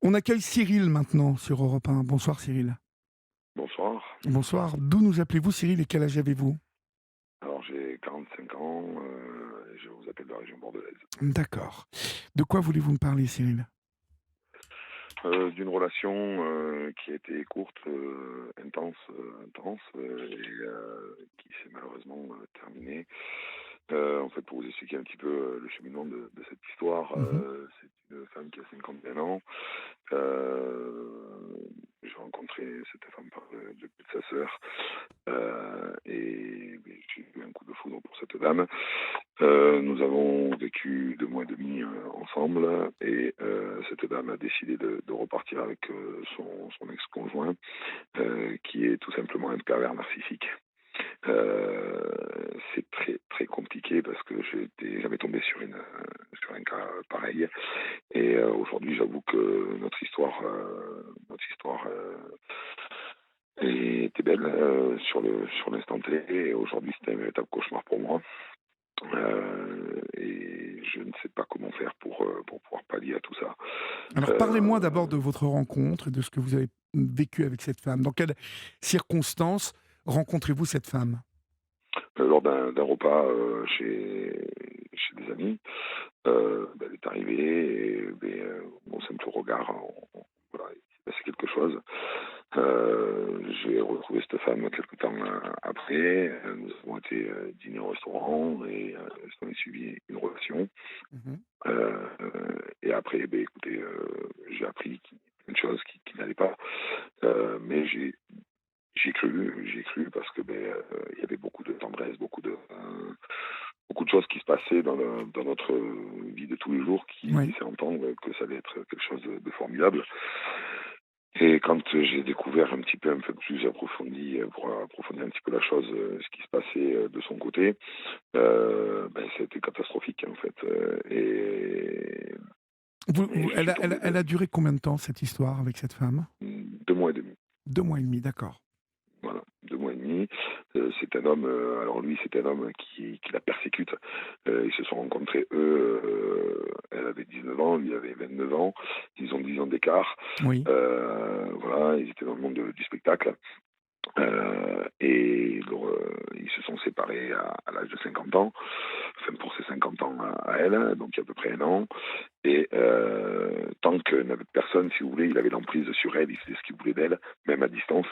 On accueille Cyril maintenant sur Europe 1. Bonsoir Cyril. Bonsoir. Bonsoir. D'où nous appelez-vous Cyril et quel âge avez-vous? Alors j'ai 45 ans, et je vous appelle de la région bordelaise. D'accord. De quoi voulez-vous me parler Cyril? D'une relation qui a été courte, intense, qui s'est malheureusement terminée. En fait, pour vous expliquer un petit peu le cheminement de cette histoire, Mhm. c'est une femme qui a 51 ans. J'ai rencontré cette femme par le biais de sa sœur, et j'ai eu un coup de foudre pour cette dame. Nous avons vécu 2 mois et demi ensemble, et cette dame a décidé de repartir avec son ex-conjoint, qui est tout simplement un pervers narcissique. C'est très très compliqué parce que je n'étais jamais tombé sur un cas pareil, et aujourd'hui j'avoue que notre histoire était belle sur l'instant T, et aujourd'hui c'est un véritable cauchemar pour moi. Et je ne sais pas comment faire pour pouvoir pallier à tout ça. Alors parlez-moi d'abord de Euh, votre rencontre et de ce que vous avez vécu avec cette femme. Dans quelles circonstances rencontrez-vous cette femme? Lors d'un repas chez des amis, elle est arrivée, et mon simple regard, voilà, il s'est passé quelque chose. J'ai retrouvé cette femme quelque temps après. Nous avons été dîner au restaurant, et s'en est suivi une relation. Mhm. Euh, et après, écoutez, j'ai appris plein de choses qui n'allaient pas. Mais j'ai cru parce que il y avait beaucoup de tendresse, beaucoup de choses qui se passaient dans notre vie de tous les jours, qui Oui. laissaient entendre que ça allait être quelque chose de formidable. Et quand j'ai découvert un peu plus approfondi, pour approfondir un petit peu la chose, ce qui se passait de son côté, c'était catastrophique en fait. Et je Elle, suis a, tombé elle a duré combien de temps cette histoire avec cette femme? 2 mois et demi. 2 mois et demi, d'accord. Voilà, 2 mois et demi. C'est un homme, alors lui, c'est un homme qui la persécute. Ils se sont rencontrés, eux, elle avait 19 ans, lui avait 29 ans. Ils ont 10 ans d'écart. Oui. Voilà, ils étaient dans le monde du spectacle. Et ils se sont séparés à l'âge de 50 ans, enfin pour ses 50 ans à elle, donc il y a à peu près un an. Et tant que n'avait personne, si vous voulez, il avait l'emprise sur elle, il faisait ce qu'il voulait d'elle, même à distance.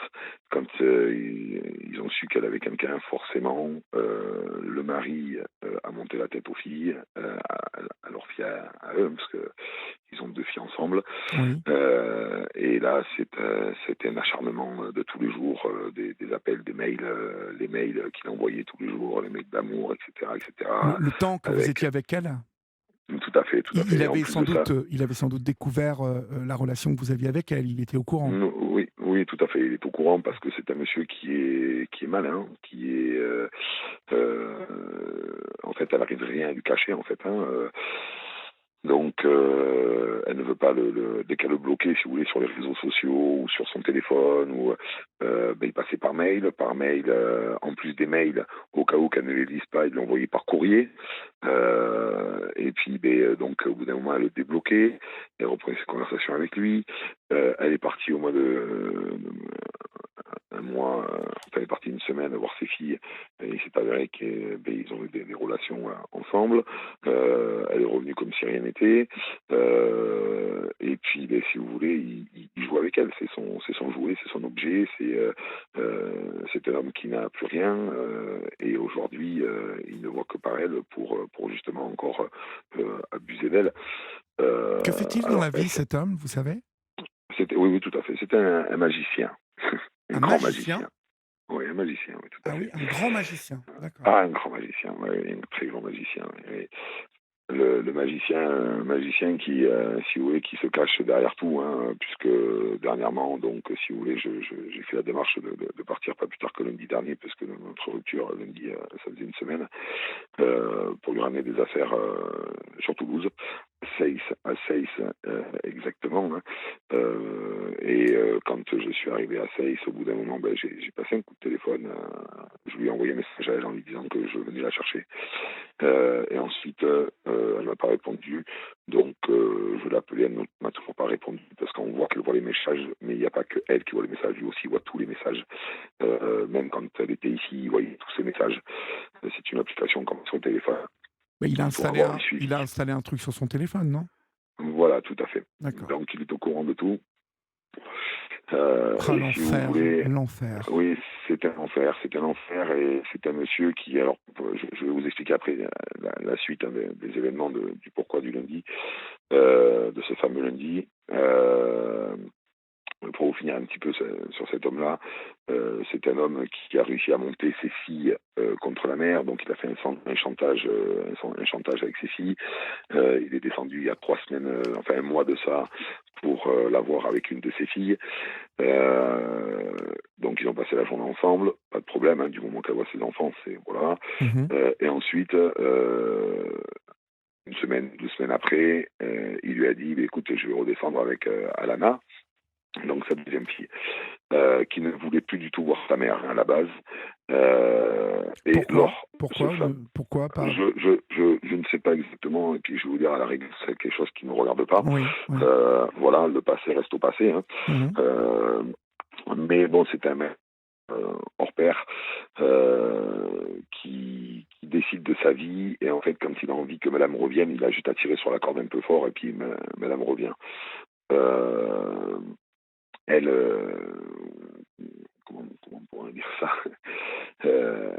Quand ils ont su qu'elle avait quelqu'un, forcément, le mari a monté la tête aux filles, à leurs filles, à eux, parce que ils ont 2 filles ensemble. Oui. Et là, c'était un acharnement de tous les jours, des appels, des mails, les mails qu'il envoyait tous les jours, les mails d'amour, etc., etc. Le temps que vous Avec étiez avec elle? tout à fait, tout à Il fait. Et en avait plus sans de ça, doute, il avait sans doute découvert la relation que vous aviez avec elle. Il était au courant. oui, oui, tout à fait. Il est au courant parce que c'est un monsieur qui est malin, euh, en fait, elle n'arrive rien à lui cacher, en fait. Hein. Donc, elle ne veut pas dès qu'elle le bloquer, si vous voulez, sur les réseaux sociaux ou sur son téléphone, ou il passait par mail, en plus des mails, au cas où qu'elle ne les lise pas, il l'envoyait par courrier. Et puis, donc, au bout d'un moment, elle le débloquait, elle reprenait ses conversations avec lui. Elle est partie au mois un mois, enfin, elle est partie une semaine voir ses filles, et il s'est avéré qu'ils ont eu des relations ensemble. Elle est revenue comme si rien n'était. Et puis, si vous voulez, il joue avec elle, c'est son jouet, c'est son objet, c'est un homme qui n'a plus rien, et aujourd'hui, il ne voit que par elle pour justement encore abuser d'elle. Que fait-il dans Alors, la vie cet homme, vous savez? oui, oui, tout à fait. C'était un magicien, un Un grand magicien? magicien. Oui, un magicien, oui, tout à Ah oui, fait. un grand magicien, d'accord. Ah, un grand magicien, oui, oui, un très grand magicien. Oui, oui. Le magicien, un magicien qui, si vous voulez, qui se cache derrière tout, hein, puisque dernièrement, donc, si vous voulez, j'ai fait la démarche de partir pas plus tard que lundi dernier, parce que notre rupture, lundi, ça faisait une semaine, pour lui ramener des affaires sur Toulouse, à Seyss, exactement. Hein. Et quand je suis arrivé à Seyss, au bout d'un moment, j'ai passé un coup de téléphone, je lui ai envoyé un message à elle en lui disant que je venais la chercher. Et ensuite, elle m'a pas répondu. Donc, je l'ai appelée, elle ne m'a toujours pas répondu parce qu'on voit qu'elle voit les messages, mais il n'y a pas que elle qui voit les messages, lui aussi voit tous les messages. Même quand elle était ici, il voyait tous ces messages. C'est une application comme sur le téléphone Mais pour avoir un il suivi. a installé un truc sur son téléphone, non? Voilà, tout à fait. D'accord. Donc, il est au courant de tout. Ah, Et si vous l'enfer, voulez, l'enfer. oui, c'est un enfer et c'est un monsieur qui, alors, je vais vous expliquer après la suite hein, des événements du pourquoi du lundi, de ce fameux lundi. Pour vous finir un petit peu sur cet homme-là, c'est un homme qui a réussi à monter ses filles contre la mer, donc il a fait un chantage, un chantage avec ses filles. Il est descendu il y a 3 semaines, enfin un mois de ça, pour l'avoir avec une de ses filles. Donc ils ont passé la journée ensemble, pas de problème, hein, du moment qu'elle voit ses enfants, c'est voilà. Mhm. Et ensuite, une semaine, 2 semaines après, il lui a dit, bah, écoute, je vais redescendre avec Alana, donc sa deuxième fille, qui ne voulait plus du tout voir sa mère hein, à la base. Et Pourquoi? lors ce Pourquoi? fameux Pourquoi pas? je ne sais pas exactement, et puis je vais vous dire à la règle, c'est quelque chose qui ne me regarde pas. Oui, oui. Voilà, le passé reste au passé. Hein. Mhm. Euh, mais bon, c'est un mec hors pair qui décide de sa vie, et en fait, quand il a envie que madame revienne, il a juste à tirer sur la corde un peu fort, et puis madame revient. Euh, elle, comment on pourrait dire ça euh,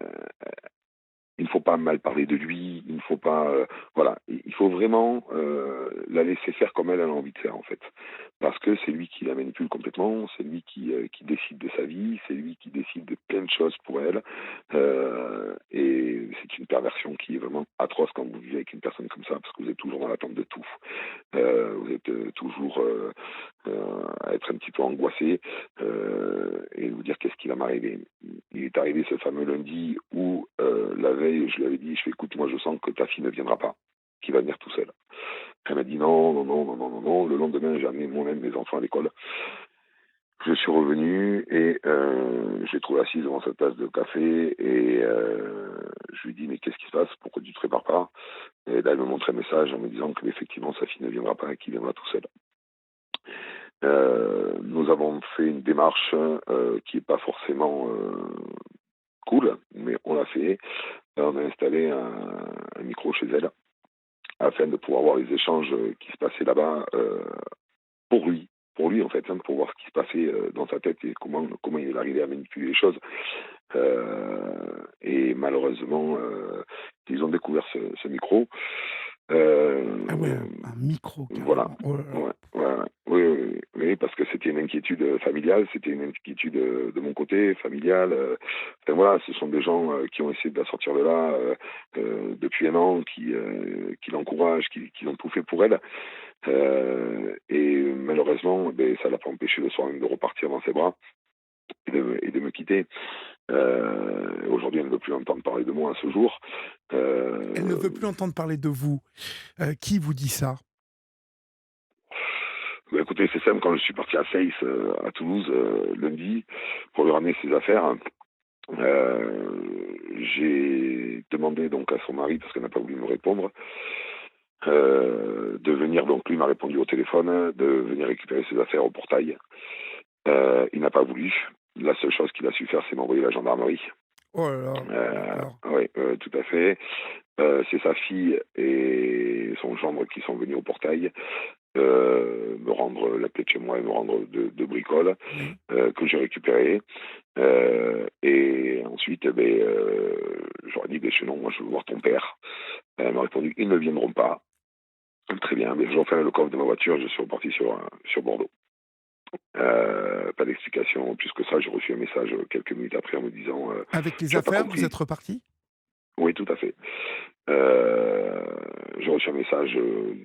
il ne faut pas mal parler de lui, il ne faut pas, voilà, il faut vraiment la laisser faire comme elle a envie de faire en fait, parce que c'est lui qui la manipule complètement, c'est lui qui décide de sa vie, c'est lui qui décide de plein de choses pour elle, et c'est une perversion qui est vraiment atroce quand vous vivez avec une personne comme ça, parce que vous êtes toujours dans l'attente de tout, vous êtes toujours à être un petit peu angoissé et vous dire qu'est-ce qui va m'arriver. Il est arrivé ce fameux lundi où la veille, je lui avais dit, je fais écoute, moi je sens que ta fille ne viendra pas, qu'il va venir tout seul. Elle m'a dit non, non, non, non, non, non, non. Le lendemain, j'ai amené moi-même mes enfants à l'école. Je suis revenu et j'ai trouvé assise devant cette tasse de café et je lui ai dit mais qu'est-ce qui se passe, pourquoi tu ne te prépares pas? Et là elle me montrait un message en me disant que effectivement sa fille ne viendra pas et qu'il viendra tout seul. Nous avons fait une démarche qui n'est pas forcément cool, mais on l'a fait. On a installé un micro chez elle afin de pouvoir voir les échanges qui se passaient là-bas pour lui. Pour lui, en fait, hein, pour voir ce qui se passait dans sa tête et comment il est arrivé à manipuler les choses. Et malheureusement, ils ont découvert ce micro. Ah ouais, un micro Voilà. carrément. Oh là là. Ouais, ouais, ouais. Oui, oui, oui, oui, parce que c'était une inquiétude familiale, c'était une inquiétude de mon côté, familiale. Enfin, voilà, ce sont des gens qui ont essayé de la sortir de là depuis un an, qui l'encouragent, qui ont tout fait pour elle. Et malheureusement, ben, ça l'a pas empêché le soir même de repartir dans ses bras et de me quitter. Aujourd'hui, elle ne veut plus entendre parler de moi à ce jour. Elle ne veut plus entendre parler de vous. Qui vous dit ça? Bah, écoutez, c'est simple, quand je suis parti à Seyss, à Toulouse, lundi, pour lui ramener ses affaires, j'ai demandé donc à son mari, parce qu'elle n'a pas voulu me répondre, de venir, donc lui m'a répondu au téléphone, de venir récupérer ses affaires au portail. Il n'a pas voulu. La seule chose qu'il a su faire, c'est m'envoyer la gendarmerie. Oh là là, d'accord. Oui, tout à fait. C'est sa fille et son gendre qui sont venus au portail me rendre la clé de chez moi et me rendre de bricoles Oui. que j'ai récupérées. Et ensuite, j'aurais dit, non, moi je veux voir ton père. Elle m'a répondu, ils ne viendront pas. Très bien, mais je referme le coffre de ma voiture, je suis reparti sur Bordeaux. Pas d'explication, plus que ça, j'ai reçu un message quelques minutes après en me disant Avec les tu n'as pas affaires, vous compris. êtes reparti? Oui, tout à fait. J'ai reçu un message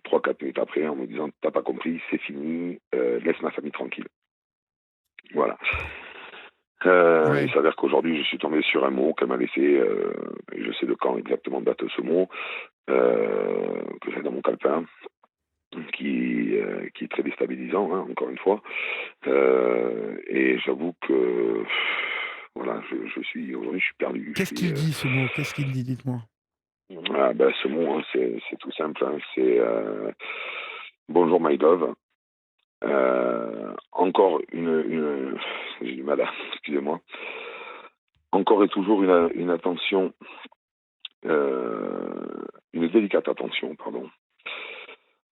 3-4 minutes après en me disant t'as pas compris, c'est fini, laisse ma famille tranquille. Voilà. Il Ouais. s'avère qu'aujourd'hui je suis tombé sur un mot qu'elle m'a laissé, et je sais de quand exactement date ce mot, que j'ai dans mon calepin, qui est très déstabilisant, hein, encore une fois. Et j'avoue que voilà, aujourd'hui je suis perdu. Qu'est-ce qu'il dit ce mot? Qu'est-ce qu'il dit? Dites-moi. Ah, ben, ce mot, hein, c'est tout simple, hein, c'est bonjour my love. Encore j'ai du mal à, excusez-moi, encore et toujours une attention, une délicate attention, pardon.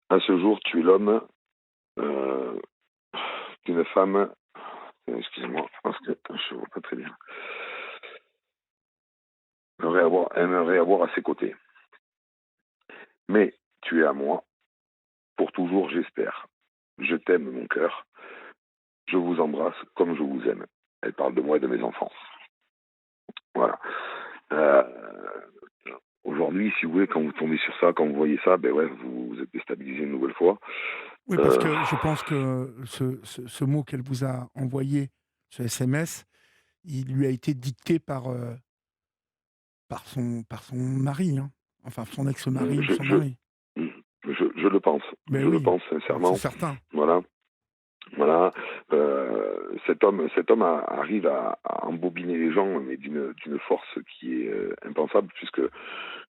À ce jour, tu es l'homme euh, qu'une femme, excusez-moi, parce que je ne vois pas très bien, aimerait avoir à ses côtés. Mais tu es à moi, pour toujours, j'espère. Je t'aime, mon cœur. Je vous embrasse comme je vous aime. Elle parle de moi et de mes enfants. Voilà. Euh, Aujourd'hui, si vous voulez, quand vous tombez sur ça, quand vous voyez ça, ben ouais, vous êtes déstabilisé une nouvelle fois. Oui, parce Euh, que je pense que ce mot qu'elle vous a envoyé, ce SMS, il lui a été dicté par son mari, hein. Enfin son ex-mari ou je, son je, mari. je le pense. Mais Je le oui, pense c'est sincèrement. certain. Voilà. Voilà, cet homme arrive à embobiner les gens, mais d'une force qui est impensable, puisque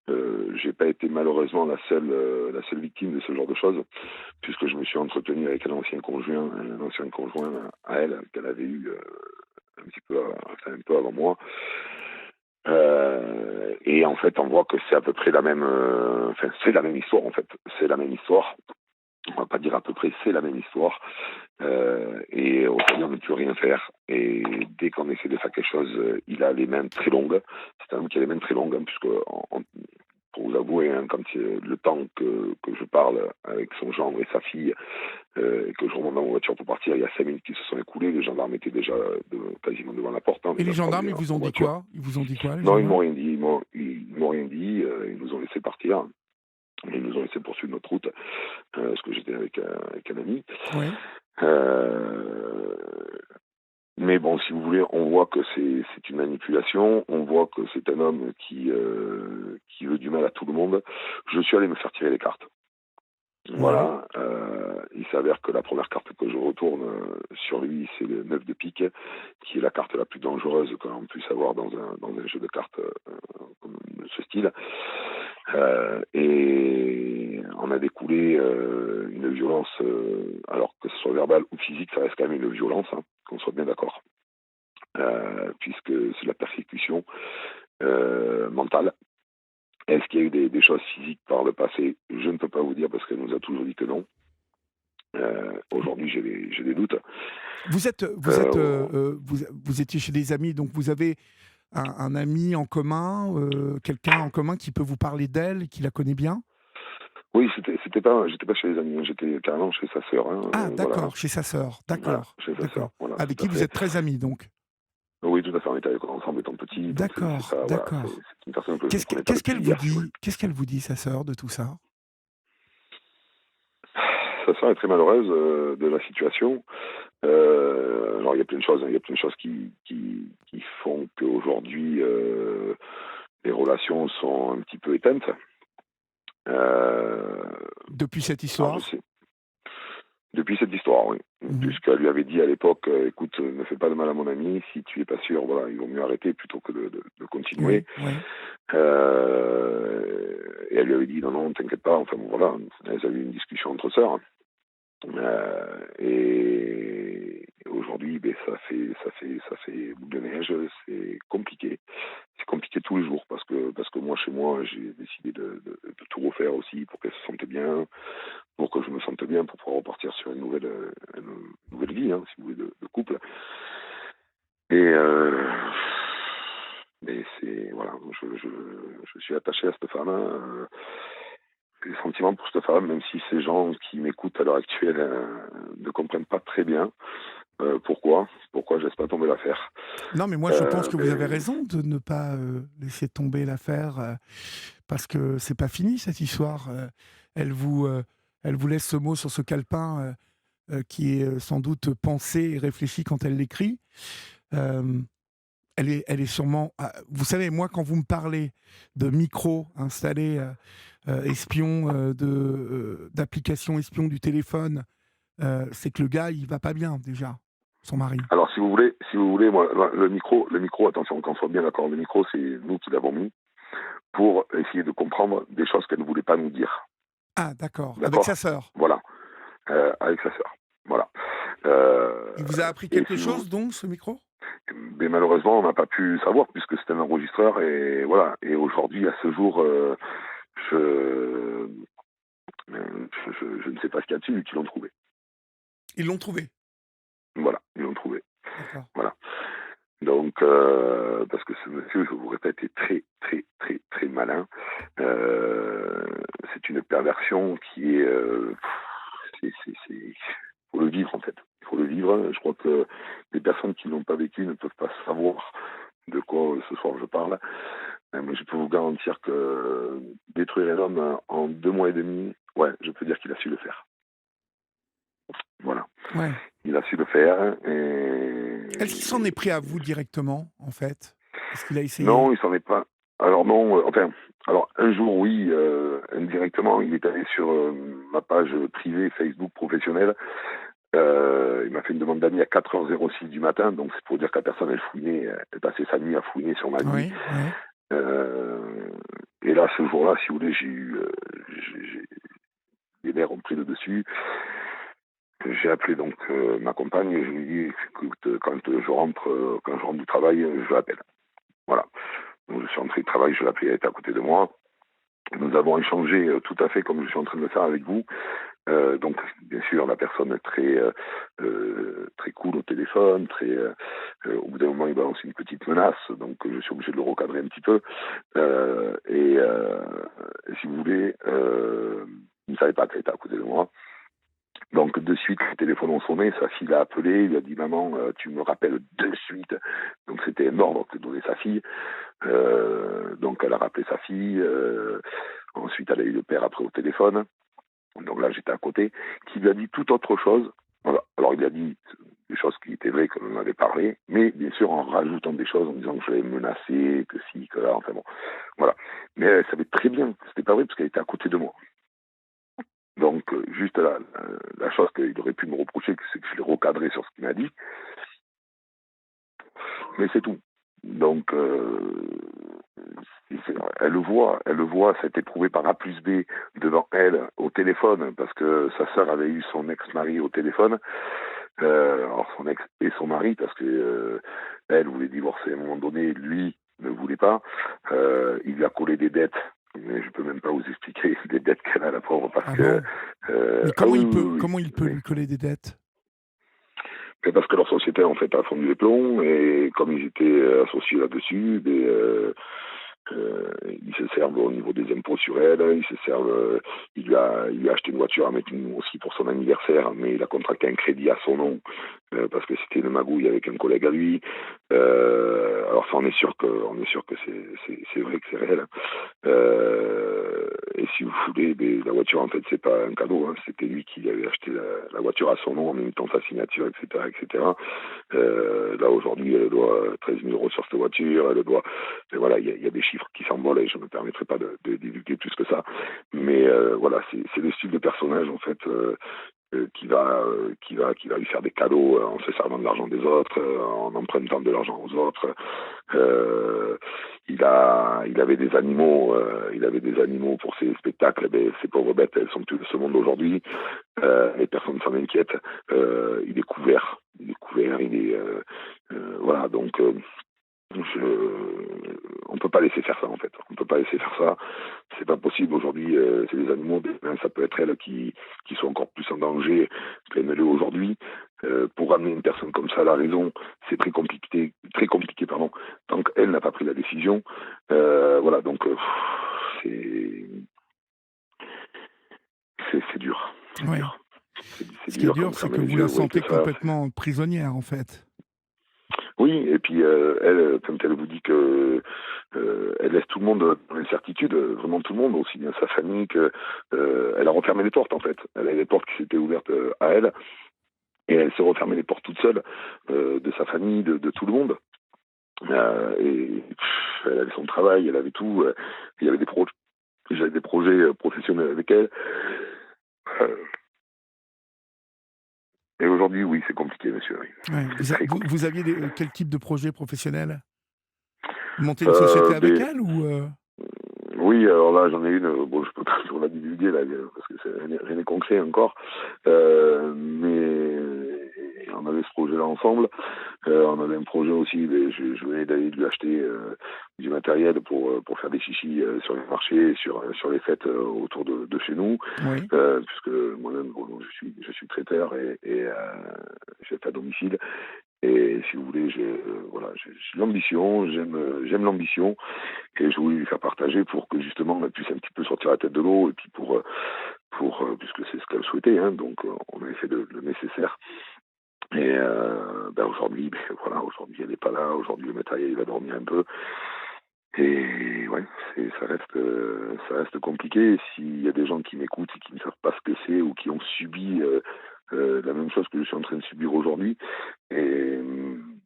j'ai pas été malheureusement la seule victime de ce genre de choses, puisque je me suis entretenu avec un ancien conjoint à elle qu'elle avait eu un peu avant moi. Et en fait, on voit que c'est à peu près la même, enfin c'est la même histoire en fait, c'est la même histoire. On va pas dire à peu près, c'est la même histoire. Et aujourd'hui, on ne peut rien faire. Et dès qu'on essaie de faire quelque chose, il a les mains très longues. C'est un homme qui a les mains très longues, hein, puisque, pour vous avouer, hein, quand le temps que je parle avec son gendre et sa fille, et que je remonte dans ma voiture pour partir, il y a 5 minutes qui se sont écoulées. Les gendarmes étaient déjà quasiment devant la porte, hein, Et les les gendarmes, attendus ils vous en ont dit voiture. quoi? Ils vous ont dit quoi, les Non, ils m'ont gendarmes? rien dit. Ils m'ont rien dit. Ils nous ont laissé partir. Ils nous ont laissé poursuivre notre route, parce que j'étais avec un ami. Oui. Euh, mais bon, si vous voulez, on voit que c'est une manipulation, on voit que c'est un homme qui veut du mal à tout le monde. Je suis allé me faire tirer les cartes. Ouais. Voilà, il s'avère que la première carte que je retourne sur lui, c'est le 9 de pique, qui est la carte la plus dangereuse qu'on puisse avoir dans un jeu de cartes de ce style. Et on a découlé une violence, alors que ce soit verbale ou physique, ça reste quand même une violence, hein, qu'on soit bien d'accord, puisque c'est de la persécution mentale. Est-ce qu'il y a eu des choses physiques par le passé? Je ne peux pas vous dire parce qu'elle nous a toujours dit que non. Aujourd'hui, j'ai des doutes. Euh, Vous étiez chez des amis, donc vous avez un ami en commun, quelqu'un en commun qui peut vous parler d'elle, qui la connaît bien? oui, j'étais pas chez les amis, hein, j'étais carrément chez sa sœur. Hein, Ah, voilà, d'accord, chez sa sœur. voilà, D'accord, chez sa sœur. d'accord. Voilà, Avec tout qui à vous fait. êtes très amis, donc. Oui, tout à fait. On était à l'école ensemble étant petit, donc c'est D'accord, pas, voilà, d'accord. c'est une personne que je ne connais pas Qu'est-ce depuis qu'elle vous hier, si vous voulez. dit? Qu'est-ce qu'elle vous dit, sa sœur, de tout ça? Sa sœur est très malheureuse de la situation. Alors il y a plein de choses, hein, il y a plein de choses qui font qu'aujourd'hui les relations sont un petit peu éteintes. Euh, Depuis cette alors je histoire? sais, depuis cette histoire, oui. Mhm. Puisqu'elle lui avait dit à l'époque, écoute, ne fais pas de mal à mon ami, si tu es pas sûr, voilà, il vaut mieux arrêter plutôt que de continuer. Oui, oui. Et elle lui avait dit, non, non, t'inquiète pas, enfin bon, voilà, elles avaient eu une discussion entre sœurs. Et aujourd'hui, ben, ça fait boule de neige, c'est compliqué. C'est compliqué tous les jours parce que moi, chez moi, j'ai décidé de tout refaire aussi pour qu'elle se sente bien, pour que je me sente bien, pour pouvoir repartir sur une nouvelle vie, hein, si vous voulez, de couple. Et mais c'est voilà, je suis attaché à cette femme. Hein, des sentiments pour cette femme, même si ces gens qui m'écoutent à l'heure actuelle ne comprennent pas très bien pourquoi je laisse pas tomber l'affaire. Non, mais moi, je pense que vous avez Mais raison de ne pas laisser tomber l'affaire, parce que c'est pas fini, cette histoire. Elle vous, euh, elle vous laisse ce mot sur ce calepin qui est sans doute pensé et réfléchi quand elle l'écrit. Euh, elle est sûrement. Vous savez, moi, quand vous me parlez de micro installé espion, d'application espion du téléphone, c'est que le gars, il va pas bien déjà, son mari. alors si vous voulez, moi, le micro, attention, qu'on soit bien d'accord, le micro, c'est nous qui l'avons mis. pour essayer de comprendre des choses qu'elle ne voulait pas nous dire. Ah, d'accord. Avec sa D'accord? sœur. Voilà, avec sa sœur. Voilà. Il vous a appris Et quelque si vous chose, donc, ce micro? mais malheureusement, on n'a pas pu savoir puisque c'était un enregistreur et voilà. Et aujourd'hui, à ce jour, je, je ne sais pas ce qu'il y a dessus, qu'ils l'ont trouvé. Ils l'ont trouvé. Voilà, ils l'ont trouvé. D'accord. Voilà. Donc, parce que ce monsieur, je vous répète, est très, très, très, très malin. C'est une perversion qui est, faut le vivre en fait. Il faut le vivre. Je crois que les personnes qui n'ont pas vécu ne peuvent pas savoir de quoi ce soir je parle. Mais je peux vous garantir que détruire un homme en 2 mois et demi, ouais, je peux dire qu'il a su le faire. Voilà. Ouais. Il a su le faire et Est-ce qu'il s'en est pris à vous directement, en fait? Est-ce qu'il a essayé? non, il s'en est pas. Alors non, enfin, alors un jour oui, indirectement, il est allé sur ma page privée Facebook professionnelle. Il m'a fait une demande d'amis à 4h06 du matin, donc c'est pour dire que la personne elle fouinait, elle passait sa nuit à fouiner sur ma vie. Oui, oui. Et là, ce jour-là, si vous voulez, j'ai eu, les nerfs ont pris le dessus. J'ai appelé donc ma compagne et je lui ai dit, écoute, quand je rentre du travail, je l'appelle. Voilà. Donc je suis entré de travail, je l'ai appelé, elle était à côté de moi. Nous avons échangé tout à fait comme je suis en train de le faire avec vous. Donc bien sûr la personne est très cool au téléphone, au bout d'un moment il balance une petite menace, donc je suis obligé de le recadrer un petit peu. Et si vous voulez, il ne savait pas qu'elle était à côté de moi. Donc de suite, les téléphones ont sonné, sa fille l'a appelé, il a dit maman, tu me rappelles de suite. Donc c'était un ordre que donnait sa fille. Donc elle a rappelé sa fille. Ensuite, elle a eu le père après au téléphone. Donc là, j'étais à côté, qui lui a dit tout autre chose. Voilà. Alors il a dit des choses qui étaient vraies, comme on avait parlé, mais bien sûr en rajoutant des choses, en disant que je l'avais menacé, que si, que là, enfin bon. Voilà. Mais elle savait très bien que c'était pas vrai parce qu'elle était à côté de moi. Donc, juste la chose qu'il aurait pu me reprocher, c'est que je l'ai recadré sur ce qu'il m'a dit. Mais c'est tout. Donc, elle le voit, ça a été prouvé par A plus B devant elle au téléphone, parce que sa sœur avait eu son ex-mari au téléphone. Alors son ex et son mari, parce que elle voulait divorcer à un moment donné, lui ne voulait pas. Il lui a collé des dettes. Mais je peux même pas vous expliquer les dettes qu'elle a, la pauvre, parce Ah que bon? Mais ah comment oui, il peut oui, oui, comment il peut oui. lui coller des dettes? Mais parce que leur société en fait a fondu les plombs et comme ils étaient associés là-dessus, ils se servent au niveau des impôts sur elle, ils se servent, il lui a acheté une voiture à mettre aussi pour son anniversaire, mais il a contracté un crédit à son nom parce que c'était une magouille avec un collègue à lui. Alors ça, on est sûr que c'est vrai que c'est réel. Et si vous voulez, la voiture en fait c'est pas un cadeau, hein, c'était lui qui avait acheté la voiture à son nom en même temps sa signature, etc., etc. Là aujourd'hui, elle doit 13 000 euros sur cette voiture, elle doit. Et voilà, il y a des chiffres qui s'envolent et je ne me permettrai pas de divulguer plus que ça. Mais voilà, c'est le style de personnage en fait qui va lui faire des cadeaux en se servant de l'argent des autres, en empruntant de l'argent aux autres. Il avait des animaux, pour ses spectacles. Ben, ces pauvres bêtes, elles sont plus de ce monde aujourd'hui. Les personnes s'en inquiètent. Il est couvert, voilà. Donc on peut pas laisser faire ça en fait. On peut pas laisser faire ça. C'est pas possible aujourd'hui. C'est des animaux. Ça peut être elles qui sont encore plus en danger qu'elles aujourd'hui. Pour ramener une personne comme ça à la raison, c'est très compliqué, pardon. Tant qu'elle n'a pas pris la décision. Voilà. Donc c'est dur. C'est Ouais. dur. C'est Ce qui est dur quand dur, vous c'est fermez que les vous yeux, la vous voyez que sentez ça. complètement prisonnière, en fait. Oui, et puis elle, quand elle vous dit que elle laisse tout le monde dans l'incertitude, vraiment tout le monde, aussi bien sa famille que elle a refermé les portes en fait. Elle a les portes qui s'étaient ouvertes à elle, et elle s'est refermée les portes toute seule de sa famille, de tout le monde. Elle avait son travail, elle avait tout. Il y avait j'avais des projets professionnels avec elle. Euh, et aujourd'hui, oui, c'est compliqué, monsieur. Oui. Ouais. C'est très compliqué. Vous aviez quel type de projet professionnel? Monter une société avec Ben, elle ou Oui, alors là, j'en ai une, bon, je peux pas toujours la divulguer, là, parce que rien n'est concret encore, mais on avait ce projet-là ensemble. On avait un projet aussi, mais je venais d'aller lui acheter du matériel pour faire des chichis sur les marchés, sur les fêtes autour de chez nous, Oui, puisque moi-même, bon, je suis traiteur et chef à domicile. Et si vous voulez, voilà, j'ai l'ambition, j'aime l'ambition, et je voulais lui faire partager pour que justement elle puisse un petit peu sortir la tête de l'eau, et puis puisque c'est ce qu'elle souhaitait, hein, donc on avait fait le nécessaire. Et aujourd'hui, voilà, aujourd'hui elle n'est pas là, aujourd'hui le matériel il va dormir un peu, et ouais, ça reste compliqué. S'il y a des gens qui m'écoutent et qui ne savent pas ce que c'est ou qui ont subi la même chose que je suis en train de subir aujourd'hui, et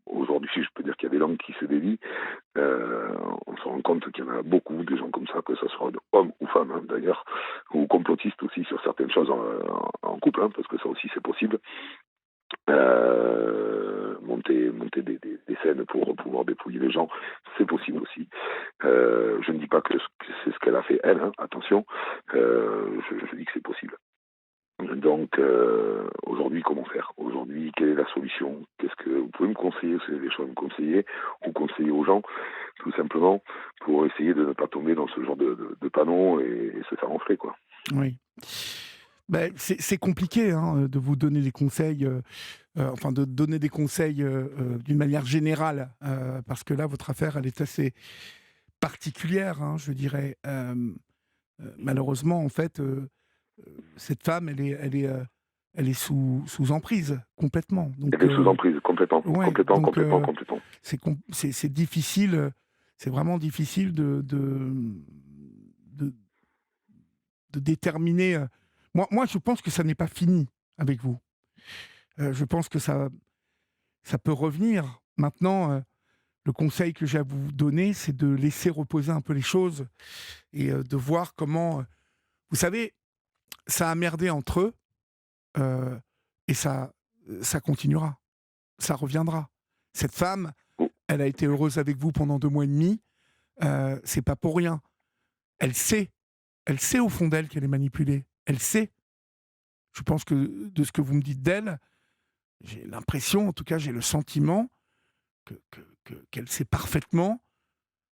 aujourd'hui, je peux dire qu'il y a des langues qui se délient. On se rend compte qu'il y en a beaucoup, des gens comme ça, que ce soit hommes ou femmes, hein, d'ailleurs, ou complotistes aussi sur certaines choses en couple, hein, parce que ça aussi c'est possible. Monter des scènes pour pouvoir dépouiller les gens, c'est possible aussi. Je ne dis pas que c'est ce qu'elle a fait elle, hein, attention, je dis que c'est possible. Donc aujourd'hui, comment faire? Aujourd'hui, quelle est la solution? Qu'est-ce que vous pouvez me conseiller? C'est des choses à me conseiller ou conseiller aux gens, tout simplement, pour essayer de ne pas tomber dans ce genre de panneau et se faire enfler, quoi. oui. Ben, c'est compliqué hein, de vous donner des conseils, enfin de donner des conseils d'une manière générale, parce que là, votre affaire, elle est assez particulière, hein, je dirais. Malheureusement, en fait, cette femme, elle est sous emprise complètement. Et Donc, des sous emprise, complètement, ouais, complètement, donc complètement, complètement. c'est difficile, c'est vraiment difficile de, de déterminer. Moi, je pense que ça n'est pas fini avec vous. Je pense que ça peut revenir. Maintenant, le conseil que j'ai à vous donner, c'est de laisser reposer un peu les choses et de voir comment. Vous savez, ça a merdé entre eux euh, et ça continuera. Ça reviendra. Cette femme, elle a été heureuse avec vous pendant 2 mois et demi. C'est pas pour rien. Elle sait. Elle sait au fond d'elle qu'elle est manipulée. Elle sait. Je pense que de ce que vous me dites d'elle, j'ai l'impression, en tout cas, j'ai le sentiment qu'elle sait parfaitement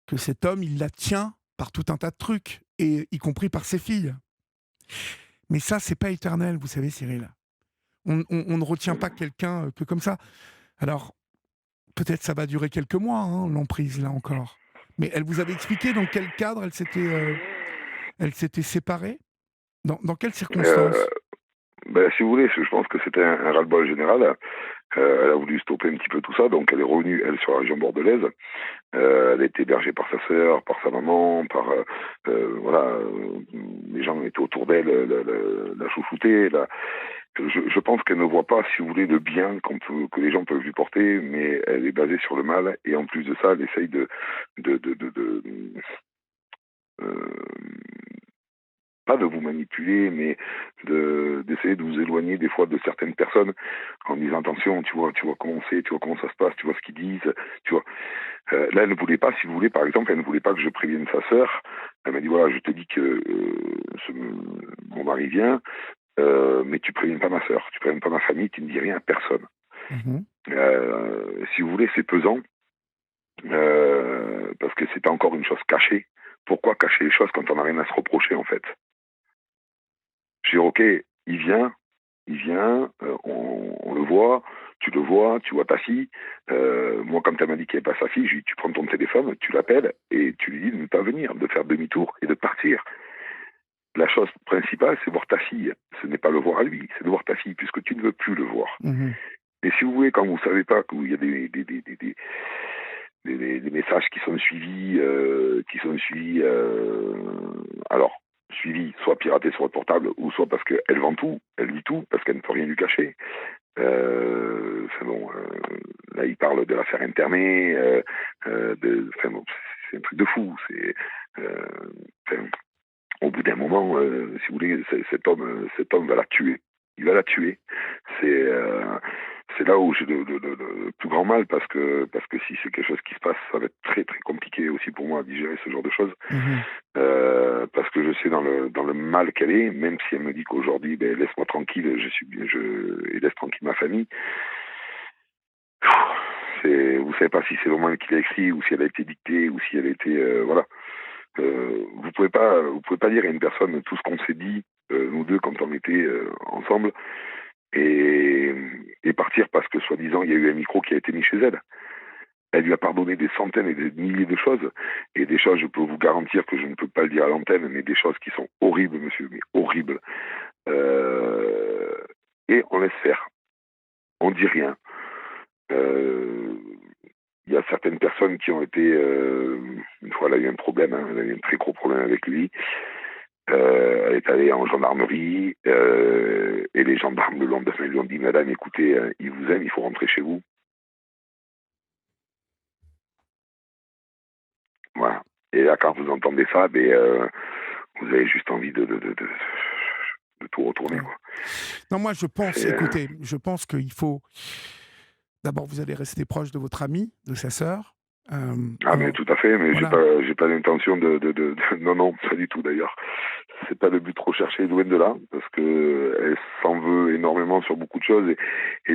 que cet homme, il la tient par tout un tas de trucs, et y compris par ses filles. Mais ça, c'est pas éternel, vous savez, Cyril. On ne retient pas quelqu'un que comme ça. Alors, peut-être ça va durer quelques mois, hein, l'emprise, là encore. Mais elle vous avait expliqué dans quel cadre elle s'était séparée, dans quelles Euh, circonstances? Si vous voulez, je pense que c'était un ras-le-bol général. Elle a voulu stopper un petit peu tout ça, donc elle est revenue, elle, sur la région bordelaise. Elle a été hébergée par sa sœur, par sa maman, voilà, les gens étaient autour d'elle, la chouchoutaient. Je pense qu'elle ne voit pas, si vous voulez, le bien que les gens peuvent lui porter, mais elle est basée sur le mal, et en plus de ça, elle essaye de euh, pas de vous manipuler, mais d'essayer de vous éloigner des fois de certaines personnes en disant attention, tu vois comment c'est, tu vois comment ça se passe, tu vois ce qu'ils disent, tu vois. Là, elle ne voulait pas, si vous voulez, par exemple, elle ne voulait pas que je prévienne sa sœur. Elle m'a dit voilà, je te dis que mon mari vient, mais tu préviens pas ma sœur, tu préviens pas ma famille, tu ne dis rien à personne. Mhm. Si vous voulez, c'est pesant parce que c'est encore une chose cachée. Pourquoi cacher les choses quand on n'a rien à se reprocher en fait? Je dis ok, il vient, on le voit, tu vois ta fille. Moi, quand elle m'a dit qu'il n'y avait pas sa fille, je lui ai dit, tu prends ton téléphone, tu l'appelles et tu lui dis de ne pas venir, de faire demi-tour et de partir. La chose principale, c'est voir ta fille. Ce n'est pas le voir à lui, c'est de voir ta fille, puisque tu ne veux plus le voir. Mhm. Et si vous voulez, quand vous ne savez pas qu'il y a des messages qui sont suivis, alors, suivis, soit piratés sur le portable, ou soit parce qu'elle vend tout, elle lit tout, parce qu'elle ne peut rien lui cacher. Là, il parle de l'affaire internée, bon, c'est un truc de fou. Euh, enfin, au bout d'un moment, cet homme va la tuer. Il va la tuer. C'est, c'est là où j'ai le plus grand mal, parce que si c'est quelque chose qui se passe, ça va être très très compliqué aussi pour moi à digérer ce genre de choses. Mhm. Parce que je sais dans le mal qu'elle est, même si elle me dit qu'aujourd'hui, ben, laisse-moi tranquille, je suis bien, et laisse tranquille ma famille. Vous savez pas si c'est vraiment elle qui l'a écrit, ou si elle a été dictée, ou si elle a été, voilà. Vous pouvez pas dire à une personne tout ce qu'on s'est dit, nous deux, quand on était ensemble, et, et partir parce que soi-disant il y a eu un micro qui a été mis chez elle. Elle lui a pardonné des centaines et des milliers de choses, et des choses, je peux vous garantir que je ne peux pas le dire à l'antenne, mais des choses qui sont horribles, monsieur, mais horribles. Euh, et on laisse faire, on dit rien. Euh, Il y a certaines personnes qui ont été, une fois elle a eu un problème, hein, elle a eu un très gros problème avec lui. Elle est allée en gendarmerie, et les gendarmes le lendemain lui ont dit: madame, écoutez, il vous aime, il faut rentrer chez vous. Voilà. Et là, quand vous entendez ça, ben, vous avez juste envie de tout retourner, Ouais. quoi. Non, moi, je pense, C'est, écoutez, je pense qu'il faut. D'abord, vous allez rester proche de votre amie, de sa sœur. ah, mais tout à fait, mais Voilà. j'ai pas l'intention non, non, pas du tout d'ailleurs. C'est pas le but recherché, loin de là, parce que elle s'en veut énormément sur beaucoup de choses, et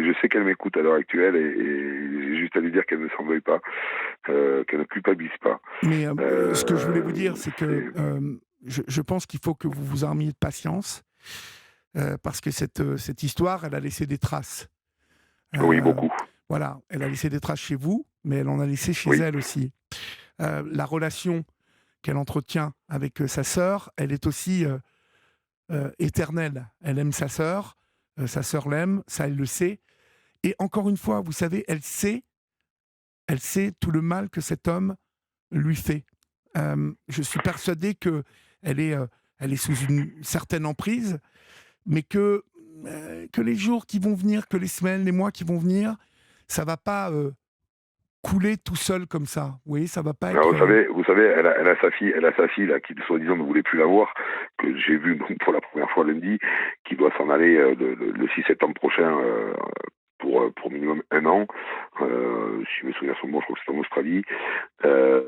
je sais qu'elle m'écoute à l'heure actuelle, et j'ai juste à lui dire qu'elle ne s'en veuille pas, qu'elle ne culpabilise pas. Mais ce que je voulais vous dire, c'est que C'est, je pense qu'il faut que vous vous armiez de patience, parce que cette histoire, elle a laissé des traces. oui, Euh, beaucoup. voilà, elle a laissé des traces chez vous, mais elle en a laissé chez Oui, elle aussi. La relation qu'elle entretient avec sa sœur, elle est aussi éternelle. Elle aime sa sœur l'aime, ça elle le sait. Et encore une fois, vous savez, elle sait tout le mal que cet homme lui fait. Je suis persuadé que elle est sous une certaine emprise, mais que les jours qui vont venir, que les semaines, les mois qui vont venir, ça va pas couler tout seul comme ça. Vous voyez, ça va pas alors, être. vous savez, elle a sa fille là qui soi-disant ne voulait plus la voir, que j'ai vue donc pour la première fois lundi, qui doit s'en aller le 6 septembre prochain, pour minimum un an. Si mes souvenirs sont bons, je crois que c'est en Australie. Euh,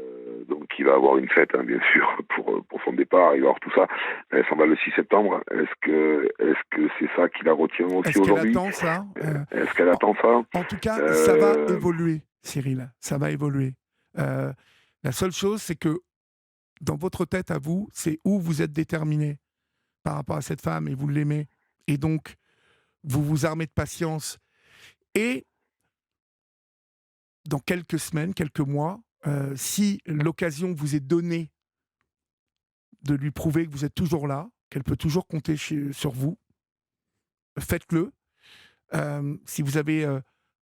donc il va avoir une fête, hein, bien sûr, pour son départ, il va avoir tout ça. Elle s'en va le 6 septembre. Est-ce que c'est ça qui la retient aussi Est-ce qu'elle aujourd'hui? attend ça Est-ce qu'elle en, attend ça? en tout cas, ça va euh, évoluer, Cyril. Ça va évoluer. Euh, la seule chose, c'est que dans votre tête à vous, c'est où vous êtes déterminé par rapport à cette femme et vous l'aimez. Et donc, vous vous armez de patience. Et dans quelques semaines, quelques mois, si l'occasion vous est donnée de lui prouver que vous êtes toujours là, qu'elle peut toujours compter sur vous, faites-le. Si vous avez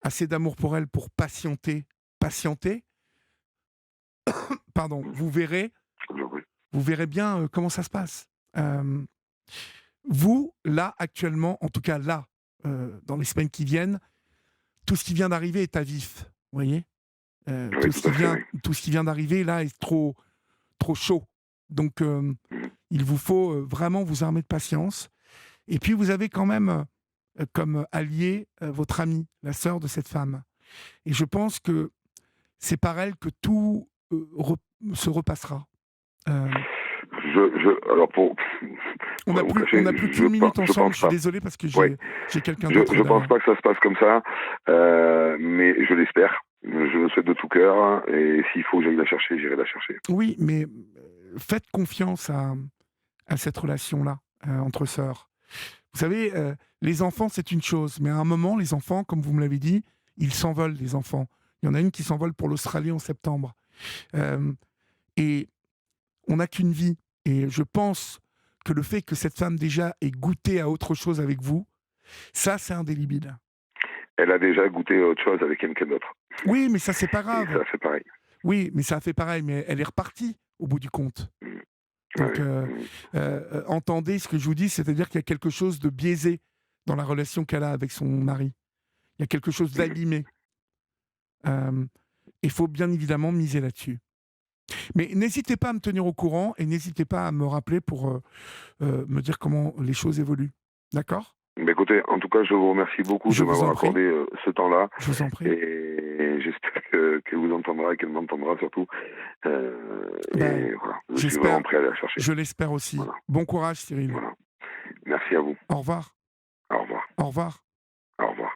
assez d'amour pour elle pour patienter, pardon, vous verrez bien comment ça se passe. Euh, Vous, là, actuellement, en tout cas là, dans les semaines qui viennent, tout ce qui vient d'arriver est à vif. Vous voyez. oui, tout à fait, oui. Tout ce qui vient d'arriver là est trop chaud. Donc, Mhm. il vous faut vraiment vous armer de patience. Et puis, vous avez quand même comme allié votre amie, la sœur de cette femme. Et je pense que c'est par elle que tout se repassera. Euh, Alors on pour n'a vous plus, cacher, qu'une minute je ensemble. pense Je suis pas. désolé parce que Oui, j'ai quelqu'un d'autre je pense derrière. pas que ça se passe comme ça, mais je l'espère. Je le souhaite de tout cœur, et s'il faut que j'aille la chercher, j'irai la chercher. Oui, mais faites confiance à cette relation-là entre sœurs. Vous savez, les enfants, c'est une chose, mais à un moment, les enfants, comme vous me l'avez dit, ils s'envolent, les enfants. Il y en a une qui s'envole pour l'Australie en septembre. Euh, et on n'a qu'une vie. Et je pense que le fait que cette femme déjà ait goûté à autre chose avec vous, ça, c'est indélébile. Elle a déjà goûté autre chose avec quelqu'un d'autre, Oui, mais ça, c'est pas et grave. ça fait pareil. Oui, mais ça a fait pareil, mais elle est repartie au bout du compte. Mm. Donc, Ouais. Mm. entendez ce que je vous dis, c'est-à-dire qu'il y a quelque chose de biaisé dans la relation qu'elle a avec son mari. Il y a quelque chose Mm. d'abîmé. Il faut bien évidemment miser là-dessus. Mais n'hésitez pas à me tenir au courant et n'hésitez pas à me rappeler pour me dire comment les choses évoluent. D'accord ? Mais écoutez, en tout cas, je vous remercie beaucoup Je de vous en m'avoir prie, accordé ce temps-là je vous en prie. et j'espère qu'elle vous entendra et qu'elle m'entendra surtout. Ben, Et voilà, je suis vraiment j'espère, prêt à aller la chercher. je l'espère aussi. Voilà, Bon courage, Cyril. voilà. Merci à vous. Au revoir. Au revoir. Au revoir.